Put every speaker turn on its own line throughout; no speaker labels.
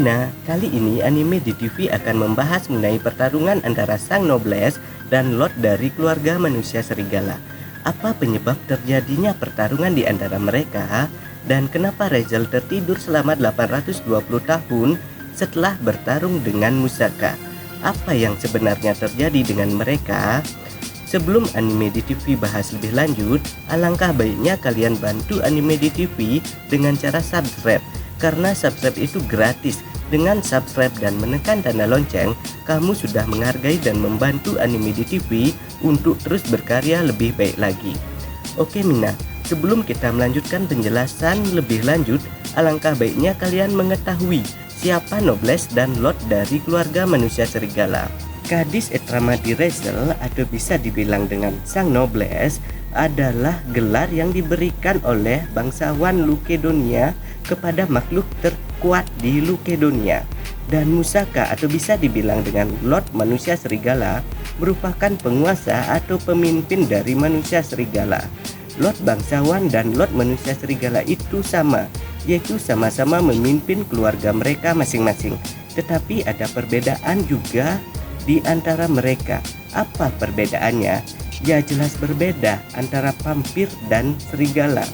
Mina, kali ini anime di TV akan membahas mengenai pertarungan antara sang nobles dan lord dari keluarga manusia serigala. Apa penyebab terjadinya pertarungan di antara mereka dan kenapa Razel tertidur selama 820 tahun setelah bertarung dengan Musaka? Apa yang sebenarnya terjadi dengan mereka? Sebelum anime di TV bahas lebih lanjut, alangkah baiknya kalian bantu anime di TV dengan cara subscribe, karena subscribe itu gratis. Dengan subscribe dan menekan tanda lonceng, kamu sudah menghargai dan membantu anime di TV untuk terus berkarya lebih baik lagi. Oke Mina, sebelum kita melanjutkan penjelasan lebih lanjut, alangkah baiknya kalian mengetahui siapa nobles dan lord dari keluarga manusia serigala. Kadis Etramadi Razel, atau bisa dibilang dengan sang nobles, adalah gelar yang diberikan oleh bangsawan Lukedonia kepada makhluk terkuat di Lukedonia. Dan Musaka, atau bisa dibilang dengan Lord Manusia Serigala, merupakan penguasa atau pemimpin dari manusia serigala. Lord bangsawan dan Lord Manusia Serigala itu sama, yaitu sama-sama memimpin keluarga mereka masing-masing. Tetapi ada perbedaan juga di antara mereka. Apa perbedaannya? Ya jelas berbeda antara vampir dan serigala.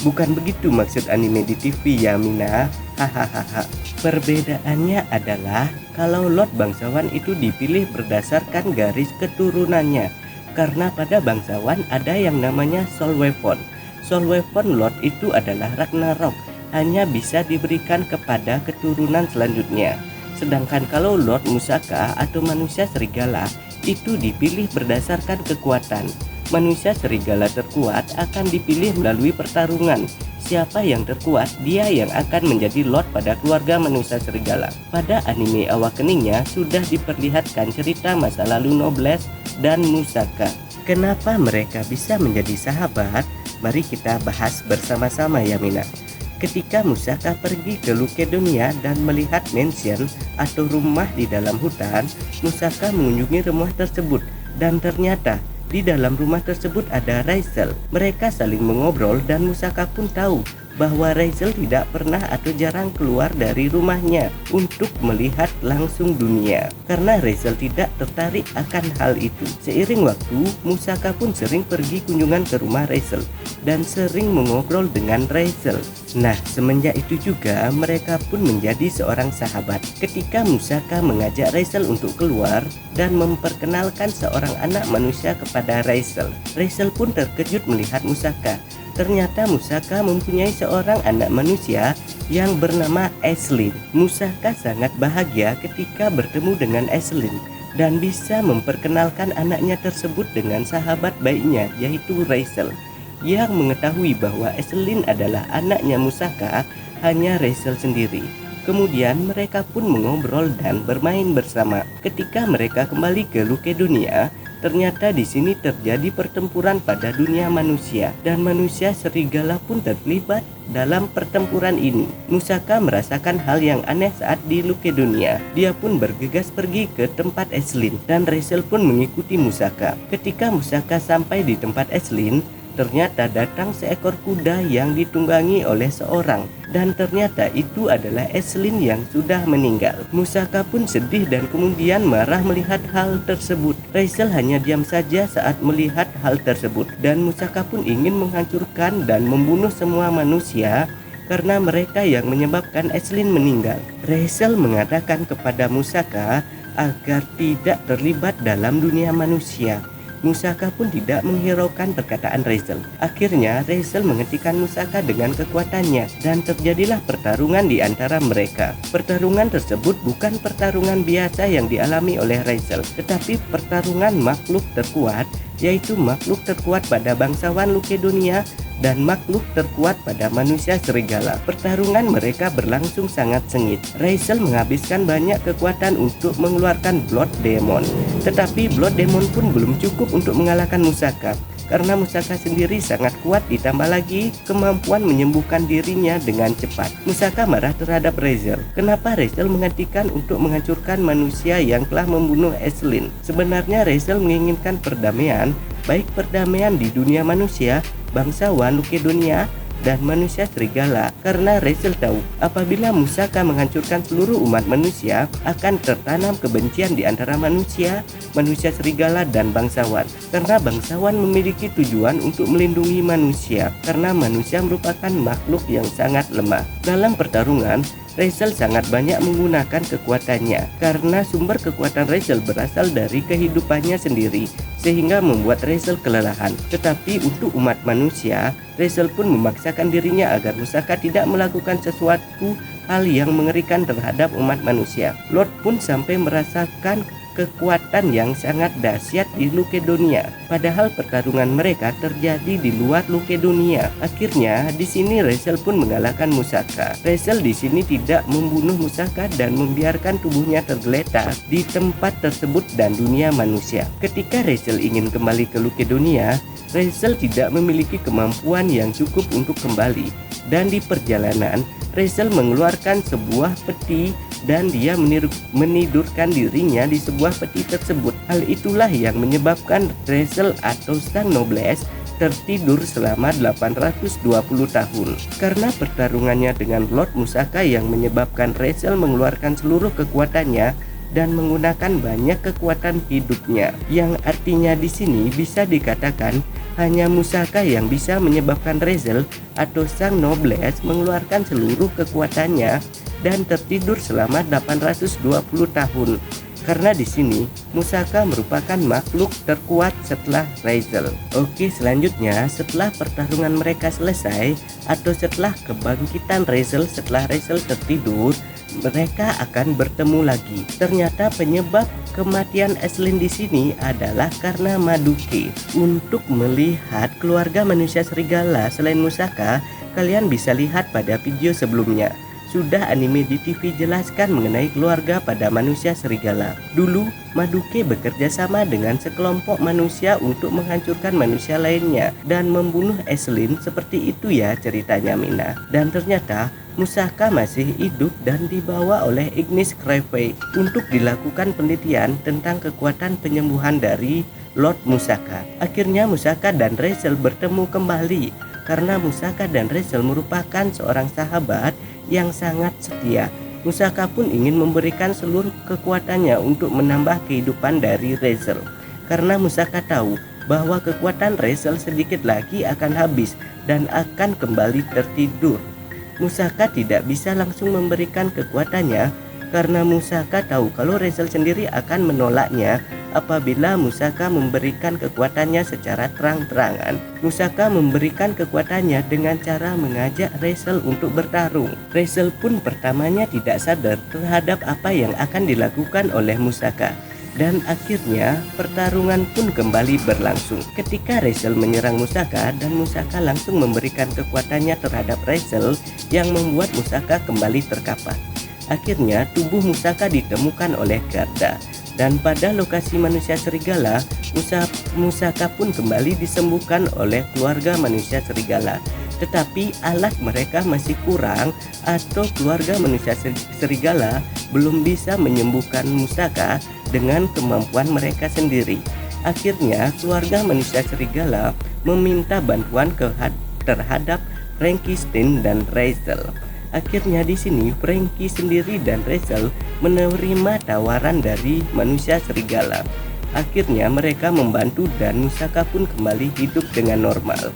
Bukan begitu maksud anime di TV ya Mina. Hahaha. Perbedaannya adalah kalau Lord bangsawan itu dipilih berdasarkan garis keturunannya. Karena pada bangsawan ada yang namanya Soul Weapon. Soul Weapon Lord itu adalah Ragnarok, hanya bisa diberikan kepada keturunan selanjutnya. Sedangkan kalau Lord Musaka atau manusia serigala itu dipilih berdasarkan kekuatan. Manusia serigala terkuat akan dipilih melalui pertarungan. Siapa yang terkuat, dia yang akan menjadi Lord pada keluarga manusia serigala. Pada anime Awakeningnya sudah diperlihatkan cerita masa lalu Nobles dan Musaka. Kenapa mereka bisa menjadi sahabat? Mari kita bahas bersama-sama ya Mina. Ketika Musaka pergi ke Lukedonia dan melihat mansion atau rumah di dalam hutan, Musaka mengunjungi rumah tersebut dan ternyata di dalam rumah tersebut ada Razel. Mereka saling mengobrol dan Musaka pun tahu bahwa Razel tidak pernah atau jarang keluar dari rumahnya untuk melihat langsung dunia, karena Razel tidak tertarik akan hal itu. Seiring waktu, Musaka pun sering pergi kunjungan ke rumah Razel dan sering mengobrol dengan Razel. Nah, semenjak itu juga mereka pun menjadi seorang sahabat. Ketika Musaka mengajak Razel untuk keluar dan memperkenalkan seorang anak manusia kepada Razel, Razel pun terkejut melihat Musaka. Ternyata Musaka mempunyai seorang anak manusia yang bernama Aislinn. Musaka sangat bahagia ketika bertemu dengan Aislinn dan bisa memperkenalkan anaknya tersebut dengan sahabat baiknya, yaitu Razel. Yang mengetahui bahwa Aislinn adalah anaknya Musaka hanya Razel sendiri. Kemudian mereka pun mengobrol dan bermain bersama. Ketika mereka kembali ke Lukedonia, ternyata di sini terjadi pertempuran pada dunia manusia dan manusia serigala pun terlibat dalam pertempuran ini. Musaka merasakan hal yang aneh saat di Lukedonia. Dia pun bergegas pergi ke tempat Aislinn dan Razel pun mengikuti Musaka. Ketika Musaka sampai di tempat Aislinn, ternyata datang seekor kuda yang ditunggangi oleh seorang, dan ternyata itu adalah Aislinn yang sudah meninggal. Musaka pun sedih dan kemudian marah melihat hal tersebut. Razel hanya diam saja saat melihat hal tersebut, dan Musaka pun ingin menghancurkan dan membunuh semua manusia karena mereka yang menyebabkan Aislinn meninggal. Razel mengatakan kepada Musaka agar tidak terlibat dalam dunia manusia. Musaka pun tidak menghiraukan perkataan Razel. Akhirnya Razel menghentikan Musaka dengan kekuatannya dan terjadilah pertarungan di antara mereka. Pertarungan tersebut bukan pertarungan biasa yang dialami oleh Razel, tetapi pertarungan makhluk terkuat, yaitu makhluk terkuat pada bangsawan Lukedonia dan makhluk terkuat pada manusia serigala. Pertarungan mereka berlangsung sangat sengit. Razel menghabiskan banyak kekuatan untuk mengeluarkan Blood Demon, tetapi Blood Demon pun belum cukup untuk mengalahkan Musaka. Karena Musaka sendiri sangat kuat, ditambah lagi kemampuan menyembuhkan dirinya dengan cepat. Musaka marah terhadap Razel. Kenapa Razel menghentikan untuk menghancurkan manusia yang telah membunuh Aislinn? Sebenarnya Razel menginginkan perdamaian, baik perdamaian di dunia manusia, bangsawan Lukedonia, dan manusia serigala, karena Razel tahu apabila Musaka menghancurkan seluruh umat manusia, akan tertanam kebencian di antara manusia serigala dan bangsawan. Karena bangsawan memiliki tujuan untuk melindungi manusia, karena manusia merupakan makhluk yang sangat lemah. Dalam pertarungan, Razel sangat banyak menggunakan kekuatannya karena sumber kekuatan Razel berasal dari kehidupannya sendiri, sehingga membuat Razel kelelahan. Tetapi untuk umat manusia, Razel pun memaksakan dirinya agar Musaka tidak melakukan sesuatu hal yang mengerikan terhadap umat manusia. Lord pun sampai merasakan kekuatan yang sangat dahsyat di Lukedonia, padahal pertarungan mereka terjadi di luar Lukedonia. Akhirnya di sini Razel pun mengalahkan Musaka. Razel di sini tidak membunuh Musaka dan membiarkan tubuhnya tergeletak di tempat tersebut dan dunia manusia. Ketika Razel ingin kembali ke Lukedonia, Razel tidak memiliki kemampuan yang cukup untuk kembali, dan di perjalanan Razel mengeluarkan sebuah peti dan dia menidurkan dirinya di sebuah peti tersebut. Hal itulah yang menyebabkan Razel atau Sang Nobles tertidur selama 820 tahun. Karena pertarungannya dengan Lord Musaka yang menyebabkan Razel mengeluarkan seluruh kekuatannya dan menggunakan banyak kekuatan hidupnya, yang artinya di sini bisa dikatakan hanya Musaka yang bisa menyebabkan Razel atau Sang Nobles mengeluarkan seluruh kekuatannya dan tertidur selama 820 tahun. Karena di sini Musaka merupakan makhluk terkuat setelah Razel. Oke, selanjutnya setelah pertarungan mereka selesai atau setelah kebangkitan Razel setelah Razel tertidur, mereka akan bertemu lagi. Ternyata penyebab kematian Aislinn di sini adalah karena Maduke. Untuk melihat keluarga manusia serigala selain Musaka, kalian bisa lihat pada video sebelumnya. Sudah anime di TV jelaskan mengenai keluarga pada manusia serigala. Dulu, Maduke bekerja sama dengan sekelompok manusia untuk menghancurkan manusia lainnya dan membunuh Aislinn. Seperti itu ya ceritanya, Mina. Dan ternyata Musaka masih hidup dan dibawa oleh Ignis Krevei untuk dilakukan penelitian tentang kekuatan penyembuhan dari Lord Musaka. Akhirnya Musaka dan Razel bertemu kembali karena Musaka dan Razel merupakan seorang sahabat yang sangat setia. Musaka pun ingin memberikan seluruh kekuatannya untuk menambah kehidupan dari Razel, karena Musaka tahu bahwa kekuatan Razel sedikit lagi akan habis dan akan kembali tertidur. Musaka tidak bisa langsung memberikan kekuatannya karena Musaka tahu kalau Razel sendiri akan menolaknya apabila Musaka memberikan kekuatannya secara terang-terangan. Musaka memberikan kekuatannya dengan cara mengajak Razel untuk bertarung. Razel pun pertamanya tidak sadar terhadap apa yang akan dilakukan oleh Musaka. Dan akhirnya pertarungan pun kembali berlangsung. Ketika Razel menyerang Musaka dan Musaka langsung memberikan kekuatannya terhadap Razel yang membuat Musaka kembali terkapar. Akhirnya tubuh Musaka ditemukan oleh Garda. Dan pada lokasi manusia serigala, Musaka pun kembali disembuhkan oleh keluarga manusia serigala. Tetapi alat mereka masih kurang atau keluarga manusia serigala belum bisa menyembuhkan Musaka dengan kemampuan mereka sendiri. Akhirnya keluarga manusia serigala meminta bantuan terhadap Frankenstein dan Razel. Akhirnya di sini Frankie sendiri dan Razel menerima tawaran dari manusia serigala. Akhirnya mereka membantu dan Musaka pun kembali hidup dengan normal.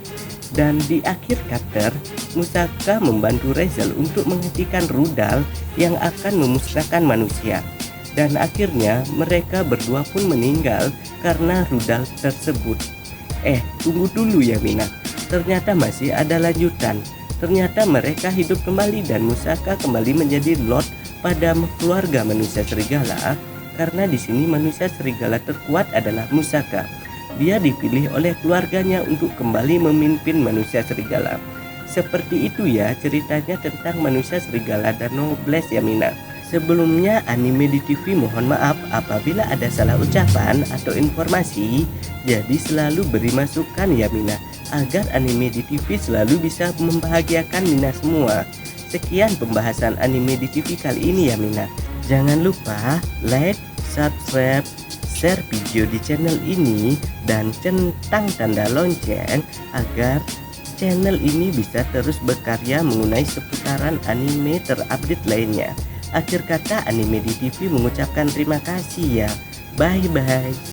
Dan di akhir chapter, Musaka membantu Razel untuk menghentikan rudal yang akan memusnahkan manusia. Dan akhirnya mereka berdua pun meninggal karena rudal tersebut. Tunggu dulu ya Mina, ternyata masih ada lanjutan. Ternyata mereka hidup kembali dan Musaka kembali menjadi Lord pada keluarga manusia serigala. Karena di sini manusia serigala terkuat adalah Musaka. Dia dipilih oleh keluarganya untuk kembali memimpin manusia serigala. Seperti itu ya ceritanya tentang manusia serigala dan Nobles ya Mina. Sebelumnya anime di TV mohon maaf apabila ada salah ucapan atau informasi. Jadi selalu beri masukan ya Mina, agar anime di TV selalu bisa membahagiakan Mina semua. Sekian pembahasan anime di TV kali ini ya Mina. Jangan lupa like, subscribe, share video di channel ini dan centang tanda lonceng agar channel ini bisa terus berkarya mengenai seputaran anime terupdate lainnya. Akhir kata, Anime di TV mengucapkan terima kasih ya. Bye bye.